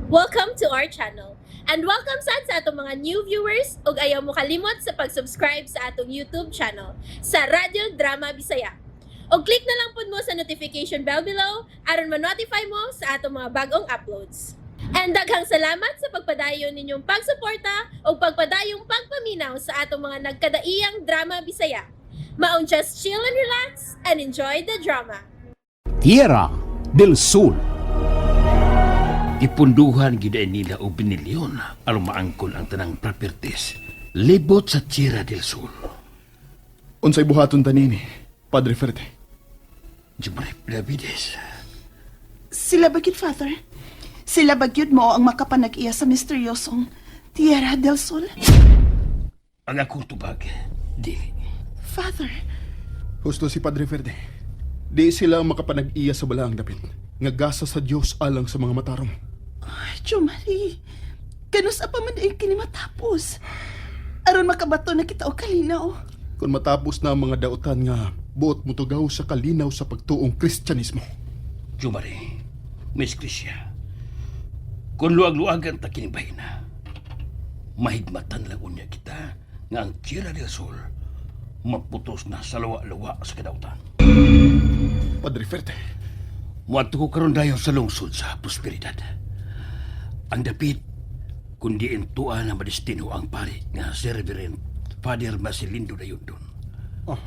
Welcome to our channel. And welcome sa atong mga new viewers ug ayaw mo kalimot sa pag-subscribe sa atong YouTube channel sa Radio Drama Bisaya. O click na lang pud mo sa notification bell below aron ma-notify mo sa atong mga bagong uploads. And daghang salamat sa pagpadayon ninyong pagsuporta o pagpadayong pagpaminaw sa atong mga nagkadaiyang Drama Bisaya. Maong just chill and relax and enjoy the drama. Tierra del Sur. Ipunduhan gida nila o binilyon aron maangkon ang tanang properties libot sa Tierra del Sur. Unsay buhaton tanini, Padre Ferte? Jumare Davides. Sila bagid, Father? Sila bagyod mo ang makapanag-iya sa misteryosong Tierra del Sol? Ang akong tubag, dili. Father, Husto si Padre Ferte. Di sila ang makapanag-iya sa balaang dapit. Nga gasa sa Diyos alang sa mga matarong. ay, Jumari, kanus apa man ay kinimatapos. Aron makabato na kita o kalinaw. Kung matapos na ang mga dautan nga buot mutugaw sa kalinaw sa pagtuong Kristyanismo. Jumare, Miss Krisya. Kung luag-luagan ta kinibahin na, mahigmatan lang unya kita nga ang Tierra del Sur maputos na sa lawa-lawa sa kadautan. Padre Ferte, Muadto ko karon dayon sa lungsod sa prosperidad. Ang dapit, kundi entuan na madestino ang pari nga si Reverend Father Marcelindo dayon doon. oh,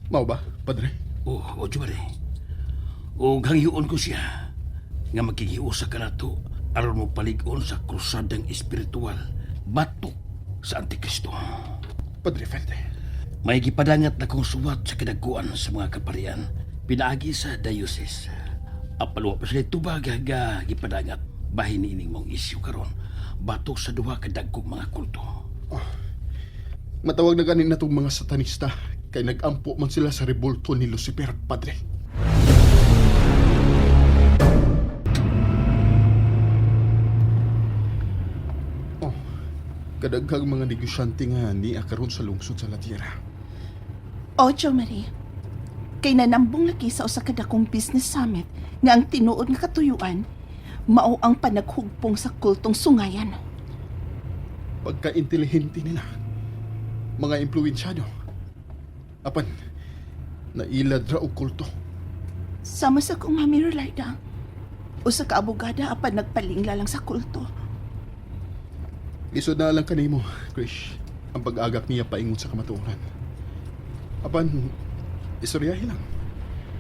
mao ba, Padre? O Jumare. O hangyoon ko siya nga magkigiusa ka nato aron mo paligon sa krusadang espiritual batok sa Antikristo. Padre Ferte, May gipadangat na kong suwat sa kadaguan sa mga kaparian pinaagi sa diocese. Apalwa pa sila tubag nga gipadangat bahin niining mong isyu karon batok sa duha ka dagkong mga kulto. matawag na ganin natong mga satanista kay nag-ampo man sila sa rebulto ni Lucifer, Padre. Oh, kadaghang mga negosyante nga ni akaron sa lungsod sa La Tierra. O, Jumari, kay nanambong lagi sa usa ka dakong business summit nga ang tinuod nga katuyuan, mao ang panaghugpong sa kultong sungayan. Pagka-intelihente nila, mga impluwensyado. Apan, nailad ra og kulto. Sama sa kong Mami Rolida, usa ka abogada apan nagpalingla lang sa kulto. Lisod na lang kanimo, Krish, ang pag-agak niya paingon sa kamatuoran. Apan, istoryahin lang.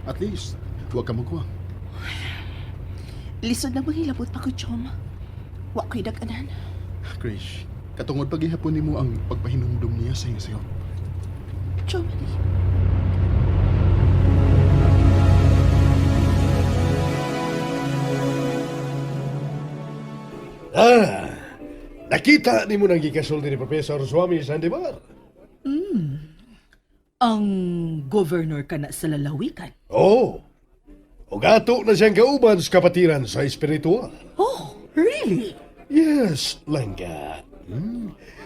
At least, huwag ka magkuwang. Lisod na manghilabot pa ko, Chom. Wa ko'y daganan. Krish, katungod paghihapon nimo ang pagpahinumdum niya sa iyong sayo. Jumari. Nakita ni mo nang gikasulti ni Professor Swami Sandebar. Ang governor ka na sa lalawigan. Oo. O gato na siyang kauban sa kapatiran sa espiritual. Oh, really? Yes, Langga.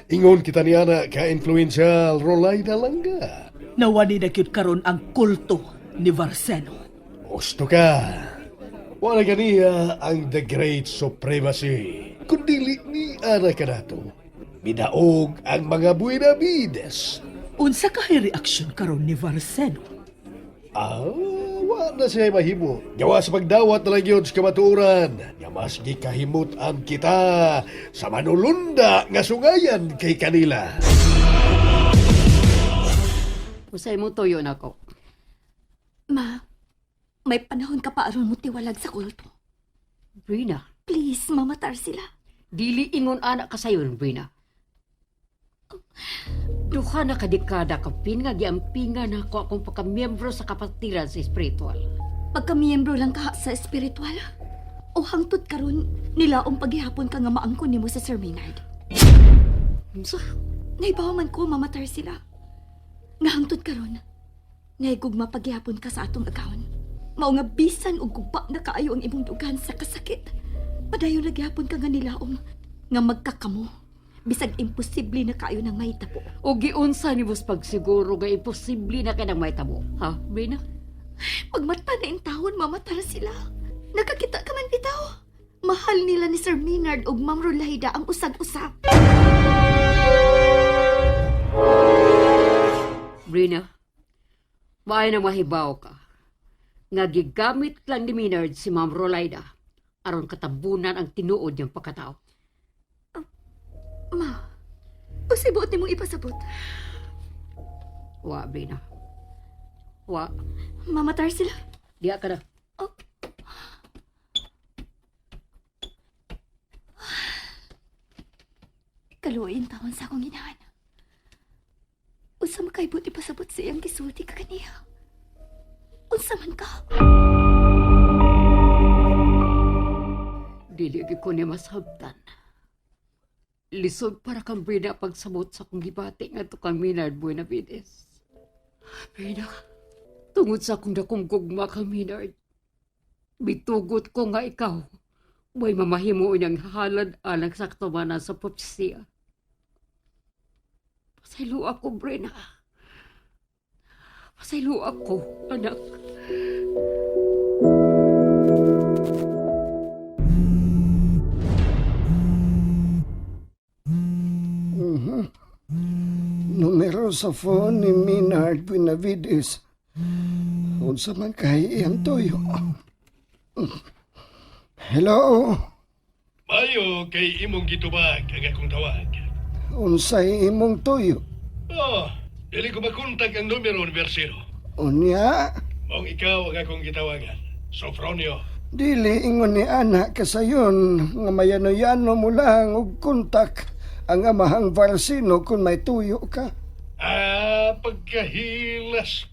Ingon kita niya na ka-influential Rolida Langga. Nawani na cute karon ang kulto ni Varseno. Gusto ka. Wala ganiya ang The Great Supremacy. Kundili ni Ana ka nato. Binaog ang mga Buenavides. Unsa ka reaksyon karon ni Varseno? Wa na siya mahimo. Gawa sa pagdawat na lang yun sa kamatuoran. Nga mas gikahimutan kita sa manulunda nga sungayan kay kanila. Usay mo tuyo na ko. Ma, may panahon ka pa aron mo tiwalag sa kulto. Brina, Please, mamatar sila. dili ingon anak ka sayon, Brina. Duha na kadekada kapin nga giampingan ako akong pagkamiyembro sa kapatiran sa espiritual. Pagkamiyembro lang ka sa espiritual. O hangtod karon nilaong paghihapon ka nga maangkon nimo sa Sir Maynard. Unsa? Naibaw man ko mamatar sila. Nga hangtod karon, naigugma paghihapon ka sa atong agawon. Mao nga bisan og guba na kaayo ang imong dugan sa kasakit. Padayon na gihapon ka nga nilaom nga magkakamo. Bisag imposible na kaayo nang mahitabo. O giunsa ni bus pagsiguro nga imposible na kanang mahitabo. Ha, Brina? Pagmata na in taon, mamatar sila. Nakakita ka man bitaw. mahal nila ni Sir Minard ug Ma'am Rolaida ang usag-usab. Brina, maay na mahibaw ka. Nga gigamit lang ni Minard si Ma'am Rolaida aron katabunan ang tinuod niyang pagkatao. Ma, pasibuot nimong ipasabot. Wa, Brina. Wa, Mamatar sila. diya ka na. Oh. Kaluoyin tawon sa akong inahan. Unsa makaibot ipasabot sa iyang gisulti ka kaniya. Unsa man ka? Dili ko niya masabtan. Lisod para kang Brina pagsamot sa kong gibati nga to kang Minard Buenavides. Brina, tungod sa akong dakong gugma kang Minard, bitugot ko nga ikaw, may mamahimo niyang halad alang sa katumana sa propesya. Pasaylo ako, Brina. Pasaylo ako, anak. Numero sa phone ni Minard Buenavides. Unsa man kay iyang toyo. Hello? Mayo kay imong gitubag ang akong tawag. Unsay imong toyo? Oh, dili ko makontag ang numero ni Versilo. Unya? Mong ikaw ang akong gitawagan. Sofronio. Dili ingon ni anak kasayon nga mayano-yano mo lang og kontak ang amahang Varsino kung may tuyo ka. Pagkahilas.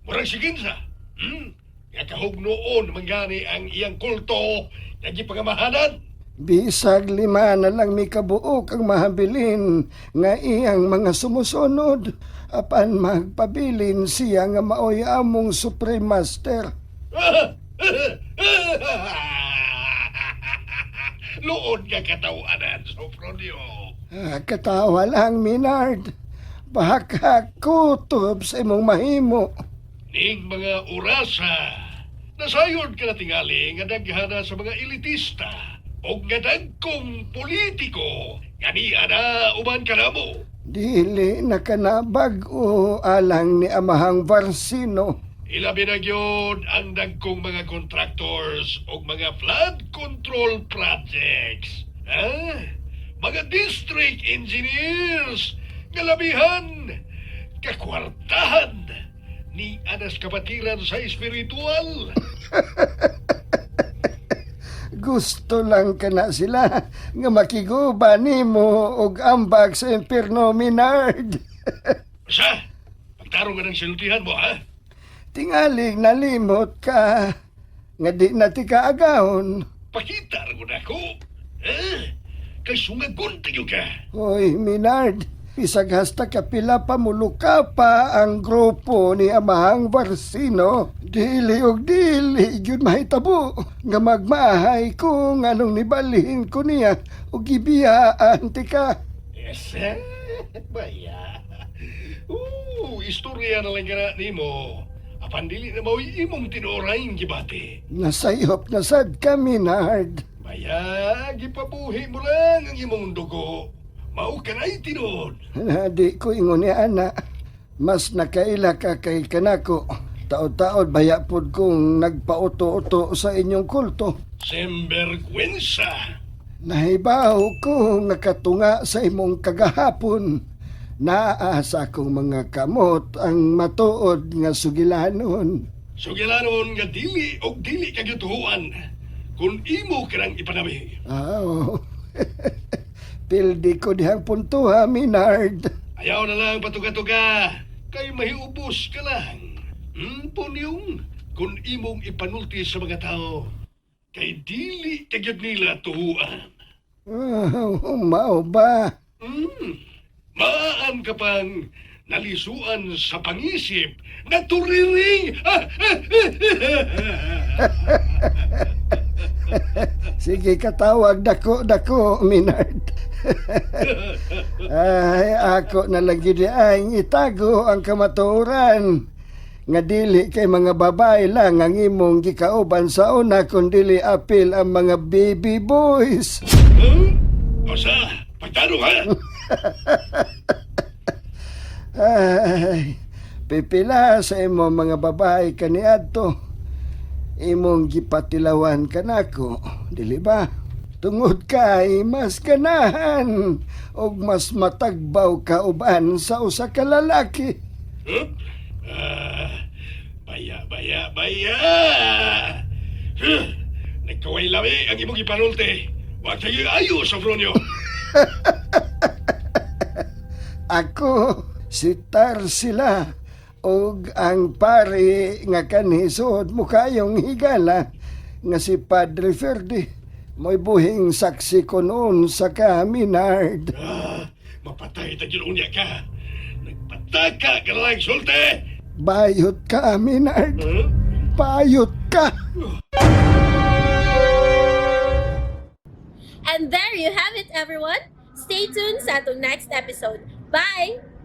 Murang siginsa. Nga kahugnoon manggani ang iyang kulto nga gipangamahanan. Bisag 5 na lang mi kabuok ang mahabilin nga iyang mga sumusunod apan magpabilin siya nga maoy among Supreme Master. Luod ka katawanan, Sofronio. Katawa lang, Minard. Baka kutob sa imong mahimo. Ning mga orasa, nasayod ka na tingali nga daghana sa mga elitista o nga dagkong politiko nga niya na uman ka na mo. Dili na kanabag o alang ni amahang Varsino. Ilabi na gyud ang dagkong mga contractors o mga flood control projects. Mga district engineers nga labihan, kakwartahan ni anas kapatiran sa espiritual. Gusto lang ka na sila nga makiguba nimo og ambag sa impierno, Minard. Sa, pagtarong nga ng silutihan mo, ha? Tingaling nalimot ka nga di na ti kaagahon. Pakita rin mo na ako. Kay sungagon tayo ka. Hoy, Minard, isag hasta kapila pa muluka pa ang grupo ni amahang Varsino. Dili og dili, yun mahitabo. Nga magmahay kung anong nibalhin ko niya o gibiyaan ti ka. Yes, baya. Istorya na lang ka ni mo. Apan dili na mawi imong tinuray gibati. Nasayop na sad ka, Minard. Baya, gipabuhi mo lang ang imong dugo. Mao ka na'y tinod. Di ko ingon ni ana. Mas nakaila ka kay kanako. Taod-taod bayapod kong nagpauto-uto sa inyong kulto. Sembergwensa. Nahibaw ko nakatunga sa imong kagahapon. Naasa kong mga kamot ang matuod nga sugilanon. Sugilanon nga dili og dili kagyutuhuan. Kung imo karang ipanami. Oo. Pildi ko dihang puntuha, Minard. Ayaw na lang patuga-tuga. Kay mahiubos ka lang. Punyong, kung imong ipanulti sa mga tao, kay dili kagyud nila tuhuan. Mao ba? Maan ka pang nalisuan sa pangisip na turiring. Sige, katawag dako, Minard. Ay, ako na lang gid ay itago ang kamaturan. nga dili kay mga babae lang ang imong gikauban sa una kundi apil ang mga baby boys. Osa, pagtanong ha? Ay, pipila sa imo mga babae kaniadto. Imong gipatilawan kanako, dili ba? Tungod kay mas ganahan og mas matagbaw ka uban sa usa ka lalaki. Baya. Nagkaway labi ang imong ipanulti. Huwag sige ayo sa fronyo. Ako si Tarsila og ang pari nga kanisod mo kayong higala nga si Padre Ferdi. Mo'y buhing saksi ko noon sa Kaminard. Mapatay ta unya ka. Nagpataka ka lang sulti. Bayot ka, Minard. Bayot ka. And there you have it, everyone. Stay tuned sa atong next episode. Bye!